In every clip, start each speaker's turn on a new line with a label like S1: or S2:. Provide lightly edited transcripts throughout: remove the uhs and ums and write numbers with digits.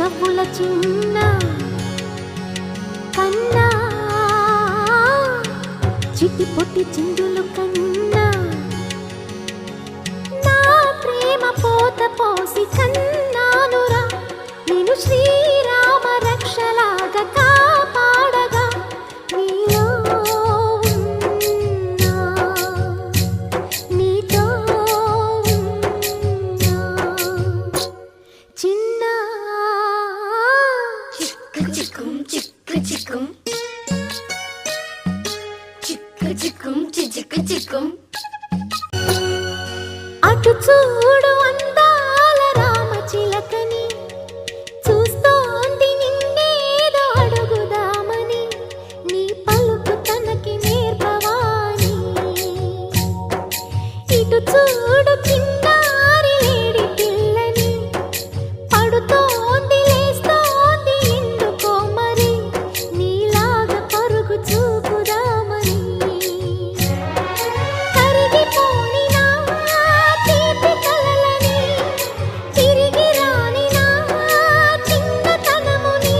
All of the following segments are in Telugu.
S1: నవ్వుల చిన్న కన్నా చిట్టి పొట్టి చిందులు కన్నా నా ప్రేమ పోత పోసి కన్నానురా నేను శ్రీరామ రక్షలాగా కాపాడగా నీలో ఉన్నా, నీతో ఉన్నా. చిన్న
S2: చిక్కు చిక్కుం చిక్కు చిక్కుం చిక్కు చిక్కుం చిక్కు చిక్కుం
S1: అటు చూడు అందాల రామ చిలకని చూస్తోంది నిన్నేదో అడుగుదామని నీ పలుకు తనకి నేర్పవాని ఇటు చూడు చిన్నారి లేడి పిల్లని పడుతోంది లేస్తోంది ఎందుకో మరి నీలాగా పరుగు చూపుదామని కరిగిపోని నా తీపి కలలని తిరిగి రాని నా చిన్నతనముని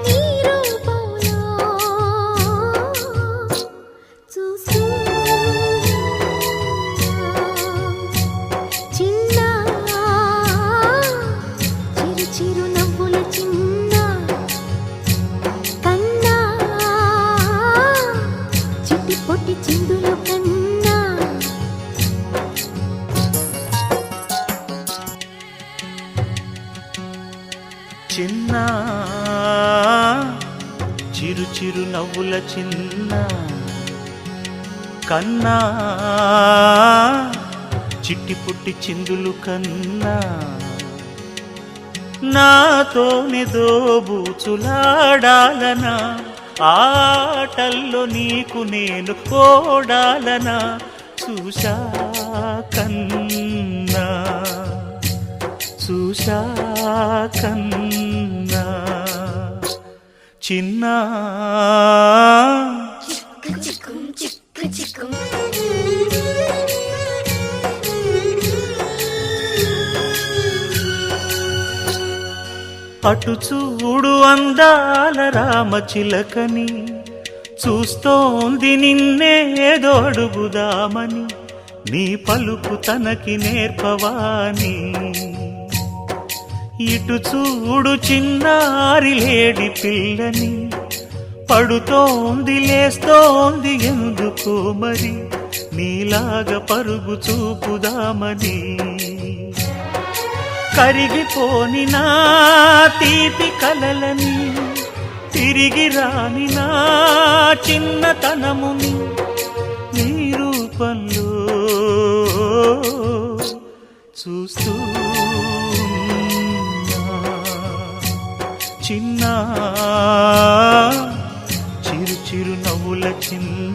S1: నీ రూపంలో చూస్తూ చిన్న చిరు చిరు నవ్వుల చిన్న కన్నా చిట్టి పొట్టి చిందులు కన్నా
S3: చిన్న చిరు చిరు నవ్వుల చిన్న కన్నా చిట్టి పుట్టి చిందులు కన్నా నాతోనే దోబూచులాడాలనా ఆటల్లో నీకు నేను ఓడాలనా చూశా కన్నా చూశా కన్నా చిన్న
S2: చిక్కు చిక్కుం చిక్కు చిక్కుం
S3: అటు చూడు అందాల రామ చిలకని చూస్తోంది నిన్నేదో అడుగుదామని నీ పలుకు తనకి నేర్పవాని ఇటు చూడు చిన్నారి లేడి పిల్లని పడుతోంది లేస్తోంది ఎందుకో మరి నీలాగా పరుగు చూపుదామని కరిగిపోని నా తీపి కలలని తిరిగి రాని నా చిన్నతనముని నీ రూపంలో చూస్తూ చిన్న చిరు చిరు నవ్వుల చిన్న